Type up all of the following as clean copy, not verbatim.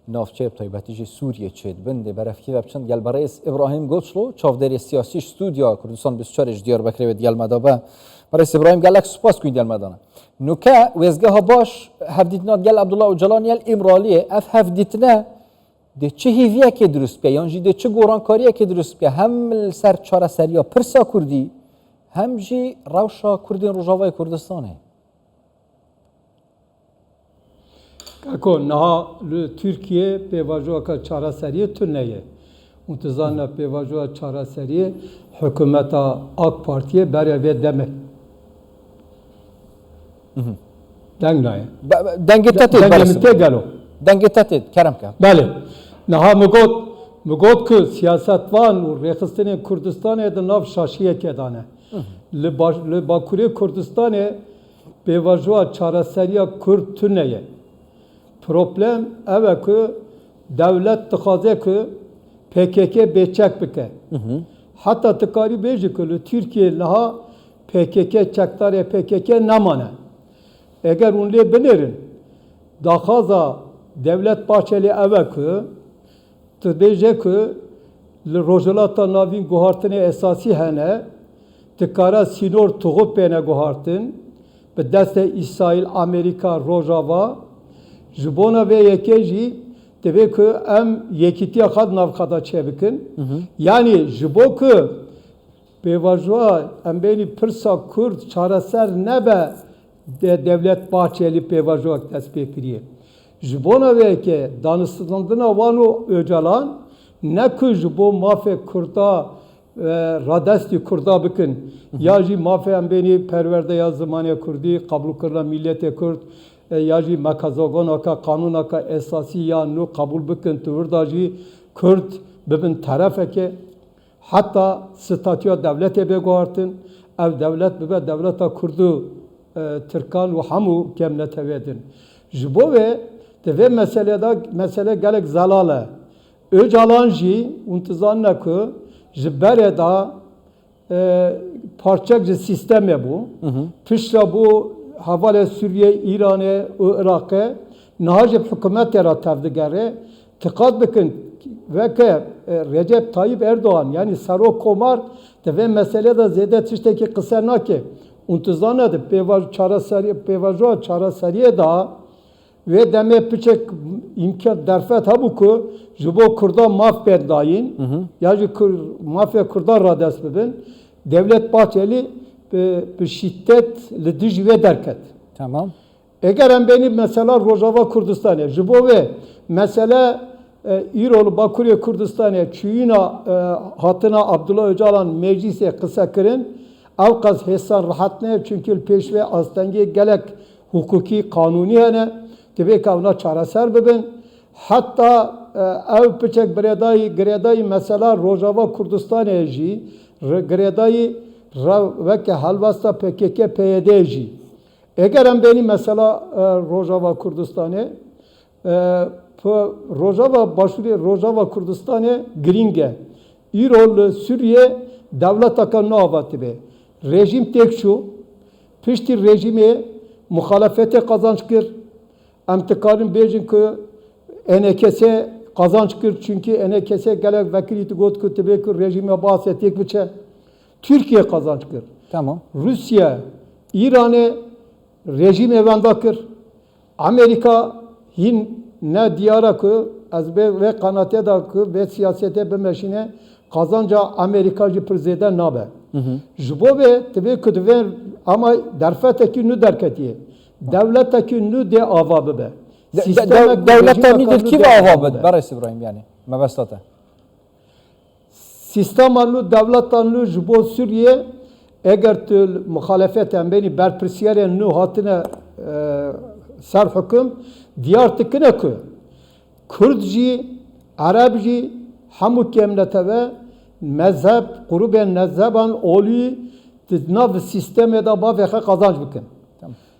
نافچه تایبەتی جی سوریه چید بنده برفکی و بچند گل برای ابراهیم گوچلو چافداری سیاسی استودیا کردستان 24 دیاربکر و دیال مدابه برای ابراهیم گلک سپاس کوین دیال مدانه نوکه وزگه ها باش هفدیتنات گل عبدالله اوجلانی الامرالیه اف هفدیتنه ده چه هیویه که درست بیا یعنی ده چه گورانکاریه که درست بیا هم سر چاره سریا پرسا کردی هم جی روشا کردین روجاوای کردستانه اکو نه ترکیه پیواجو که چاره سریه تو نیه متزانه پیواجو چاره سریه حکومت آک پارتیه برای وی دمه دنگ نایه دنگ تاتید گلو دنگ تاتید کرم که بله نه مگود که سیاستوان و رخصتن کردستان ده ناف شاشیه که دانه لباکوری کردستان پیواجو چاره سریه کرد تو نیه problem evet ki devlet tıkaze ki PKK beçek bike. Hatta tıkari beji ki Türkiye laha PKK çektare PKK namane. Eğer unle binerin dakhaza devlet bahçeli evet ki tıbeje ki rojolata navin guhartine esasi hene tıkara sinor tuğup bene guhartın be deste İsrail Amerika Rojava Jibona ve yekeji tebe ki em yekiti akad navkada çebikin. Yani jibo ki pevajwa em beni pırsa Kürt çareser nebe de devlet bahçeli pevajwa tespih kiriye. Jibona ve yeke danıştığına vanu öcalan ne ki jibo mafe Kürt'a radesti Kürt'a bikin. Ya ji mafe em beni perverde ya zamaniye Kürdi kabul kırla millete Kürt یا جی مکزاگان که قانون که اساسی یا نو قبول بکن تو ورداجی کرد ببین طرفه که حتی ستاتیا دولت بگوارتن او دولت ببین دولت کردو ترکان و همو کملت ویدن جبوه دوی مسئله گلک زلاله öcalan jî untizan neke ji berê da parçek ji sistemê bû pişta bû havalê Sûriye, İranê û Iraqê niha ji hikûmetê ra tevdigere tiqat bikin veke Recep Tayyip Erdoğan yani Serok Komar divê meselê de zêde tiştekî qise nake untizan de pêvajoya çareseriyê da ve demê piçek imkan derfet hebû ku ji bo Kurda maf pê dayîn ya ji mafya Kurdan ra dest bibin Devlet Bahçeli bi şiddet li dijî vê derket. Tamam. Eger em benî mesela Rojava Kurdistanê ji bo ve mesele îro Bakuriye Kurdistanê çûyîna hatina Abdullah Öcalan meclisê qise kirin ew qas hêsan rahat ne çünkü pêşve astengê gelek hukukî kanûnî hene divê ka ona çareser bibin hatta ew piçek girêdayî mesela Rojava Kurdistanê jî girêdayî veke helbesta PKK PYD jî eger em benî mesela Rojava Kurdistanê Rojava başûrê Rojava Kurdistanê giring e îro li Sûriye devleteka nava tibe rejim têk çû piştî rejimê muhalefetê qazanç kir em dikarin bêjin ku NKS qazanç kir çünkü NKS gelek vekilî got ku tibe ku rejime basê têk biçe Türkiye kazanç kir. Tamam. Rusya, İran'e rejim evenda kir. Amerika hin ne diyara ki ezbe ve kanate da ki ve siyasete bemeşine kazanca Amerikacı preziden nabe. Jbo ve tabi kudve ama derfeteki nü derketiye. Devleteki nü de avabı be. Devlette nedir ki ve avabı? Barış İbrahim yani. Mebestata. Sistem anlu devlet anlu jbo Suriye eğer tül muhalefet beni berpirsiyere nu hatine ser hüküm diyar tıkına ku Kürtci, Arapci hamu kemlete ve mezhep, gruben mezheban oli nav sisteme da bavekhe kazanç bikin.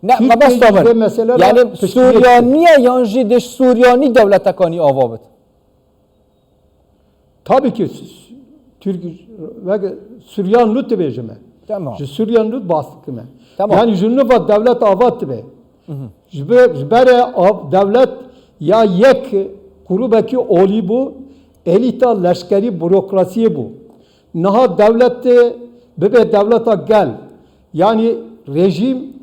Ne mesela yani Süryaniye yanjı deş Süryani devletekani avabet. Tabii ki Türk ve Süryan lut bejime. Tamam. Süryan lut bastıkme. Tamam. Yani jünüva devlet avat be. Jbere devlet ya yek grubeki oli bu, elita leşkeri bürokrasiye bu. Naha devlette, bebe devleta gel. Yani rejim,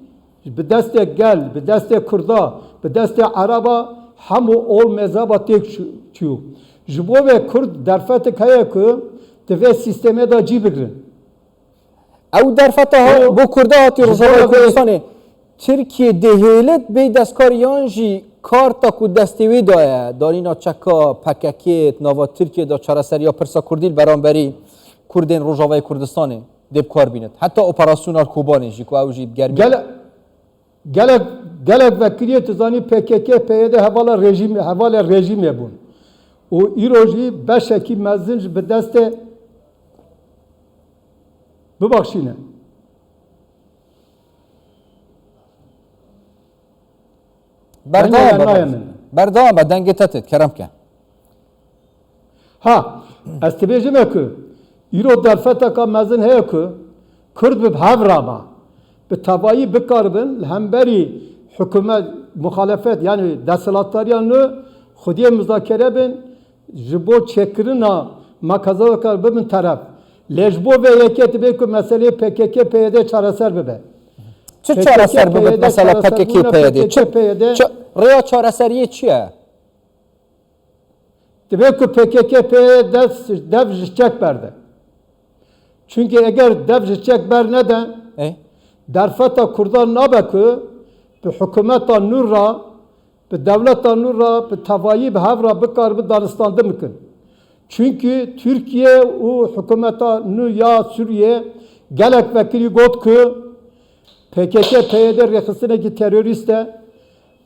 bi deste gel, bi deste Kurda, bi deste Araba, hamu ol mezaba tek çu. Jibo ve Kurd derfetek heye ku, teve sisteme da cibigrin. او درفته بو کرده هاتی روزهای کردستانی ترکیه دهیلت بی دستکاریان جی کارتا کو دستیوی دایه دارینا چکا پککیت نوا ترکیه دا چرسری یا پرسا کردیل برانبری کردین روزهای کردستانی دب کار بیند حتی اپراسیونال کوبانی جی کو او جی گرمی Gelek vekiliye tuzani PKK PYD hevala rejim bun. O iroji beşeki mezinc bi deste bibakşine. بردام دنگ تتت کرم که Ha, estibêjime ku îro derfeteka mezin heye ku Kurd bi hevrama bi tevayî bikaribin li hemberî hükümet muhalefet yani desthilatdariyan xudiye müzakere bin ji bo çêkirina makazavekar bibin teref. Lê ji bo vê yekê dibe ku meseleyê PKK PYD çareser bibe. چه چارەسەر ببێت مەسەلا PKK PYD ڕێیا چارەسەریە چییە؟ Dibe ku PKK PYD dev ji çek berde. Çünkü eğer dev ji çek ber neden derfeta Kurdan nabe ku bi hükümeta nurra bi devleta nurra bi tevayî bi hevra bikar bi daristandı mıkın. Çünkü Türkiye o hükümeta nu ya Suriye gelek vekili got ku PKK PYD rexisindeki teröriste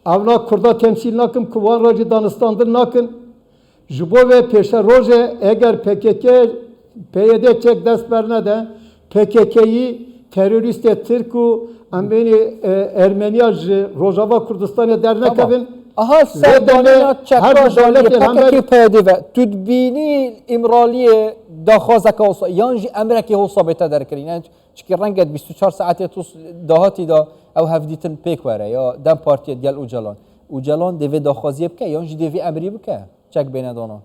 avla Kurda temsil nakın kuvan racı danistandır nakın jibo ve peşe roje eğer PKK PYD çek dest berne de PKK'yi teröriste Türk'ü ambeni Ermeniya Rojava Kurdistan'a dernek evin aha serdana çakra PKK PYD ve tüdbini imraliye daxwazek olsa yanjı emreki olsa bete derkirin yani çünkü renget 24 saate tus dahati da ev hevditin pek vere ya dem partiye gel Ucalan devi daxwaziye bike yanjı devi emri bike çek bene dana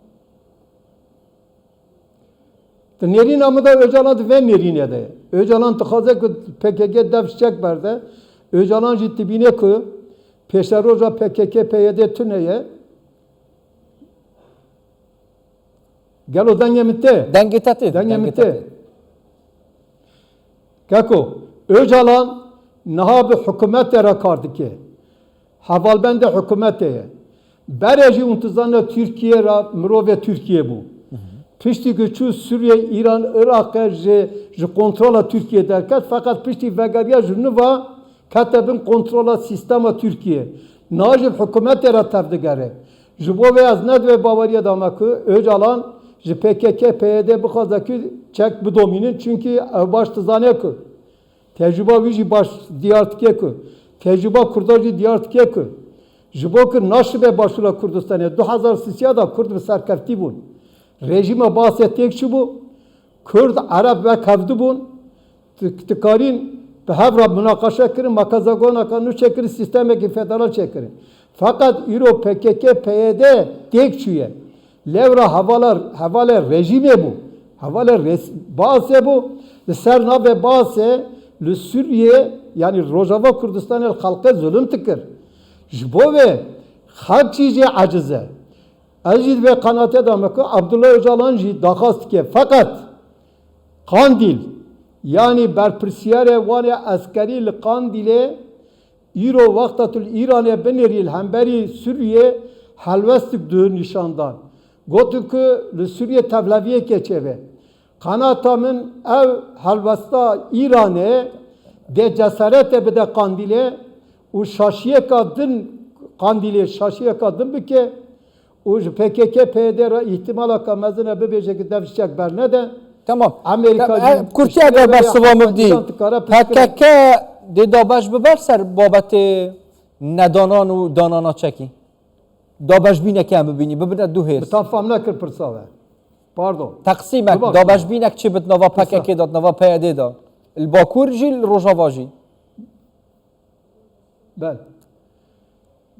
Nerin amada Öcalan ve nerine de. Öcalan tıkaze ku PKK dev çek berde. Öcalan ciddi bine ku peşeroja PKK PYD tüneye gel o dengemitte. Dengemitte. Kako Öcalan naha bi hükümet erakardı ki. Havalbende hükümete. Bereci untuzanla Türkiye ra mro ve Türkiye bu. Pişti göçü Suriye, İran, Irak ji kontrola Türkiye derken fakat pişti vegariya jurnuva katebin kontrola sistema Türkiye. Najib hükümet era tevdigere. Jibo ve azned ve Bavariya damakı Öcalan ji PKK PYD bu kazaki çek bu dominin çünkü baş tızane ku. Tecrübe vici baş diyartike ku. Tecrübe Kurdacı diyartike ku. Jibo ku naşibe başula Kurdistan'a 2003 da Kurd ve serkefti bun. Rejime bahsettik şu bu. Kurd, Arap ve Kavdi bun. Tıkarin به هفرا مناقشه کردن مکازگونا کنو چکری سیستمی که فدرال چکرین فقط ایرو PKK PYD tek çüye levra havalar rejime bu havalar bazı bu serna ve bazı le Suriye yani Rojava Kürdistan'ın halkı zulüm tıkır jbo ve halk çiğce acize aciz ve kanate damakı Abdullah Öcalan ji dakast ke fakat Kandil yani berpirsiyare vane askeri li Kandil'e İro vaktatul İran'e beneril hemberi Suriye halvestik dö nişandan. Gotukü li Suriye tevlaviye keçeve. Kanatamın ev halvesta İran'e de cesarete bide Kandil'e u şaşiye kadın Kandil'e şaşiye kadın bike u PKK PYD ihtimala kamazına bebecek devşecek berne de Tamam. Amerika Kurtiye eğer bersivamı değil. PKK dabaş biber ser babet nedanan u danana çeki. Dabaş bine kem bibini. Bibine du his. Tafam nekir pırsave. Pardon. Taksimek. Dabaş binek çi bit nova PKK dat nova PYD da. Bakur jil Rojava jil. Ben.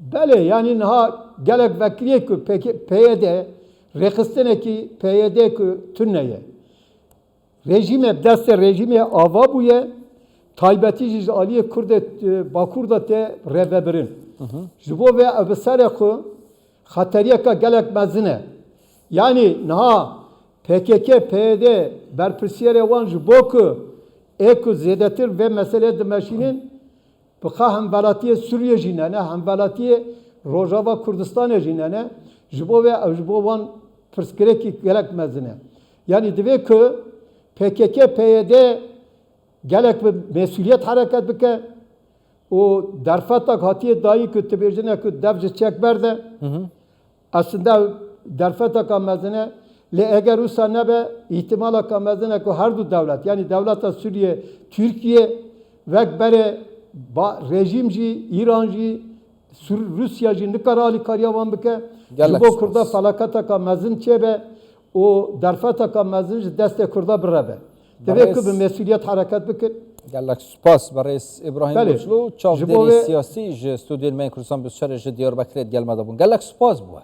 Bele yani naha gelek vekiliye ku PYD rekistene ki PYD ku tünneye rejime deste rejime ava buye taybeti aliye kurde bakurda te revebirin jibo ve absare ku hateriye ka gelek mezine yani naha PKK PYD berpirsiyere wan jibo ku eku zedetir ve mesele demeşinin bıxa hemvelatiye Suriye jinene, hemvelatiye Rojava Kurdistan jinene, jibo ve jibo van pırskireki gerek mezine. Yani diye ki PKK, PYD gerek bir mesuliyet hareket bike, o derfatak hatiye dahi ki tebircine ki devci çekberde, aslında derfatak mezine, le eğer usa nebe ihtimala kamezine ki her du devlet, yani devlet Suriye, Türkiye ve bere rejimci, İrancı, Rusyacı ne karali karyavan bike, jibo kurda falakata ka mezin çebe, o derfata ka mezin deste kurda birebe. Demek ki bir mesuliyet hareket bike. Gelek spas barayes İbrahim Goçlu çavderi siyasi ji stüdyo Kurdistan Büsçeri ji Diyarbakır'e gelmede bun. Gelek spas bu.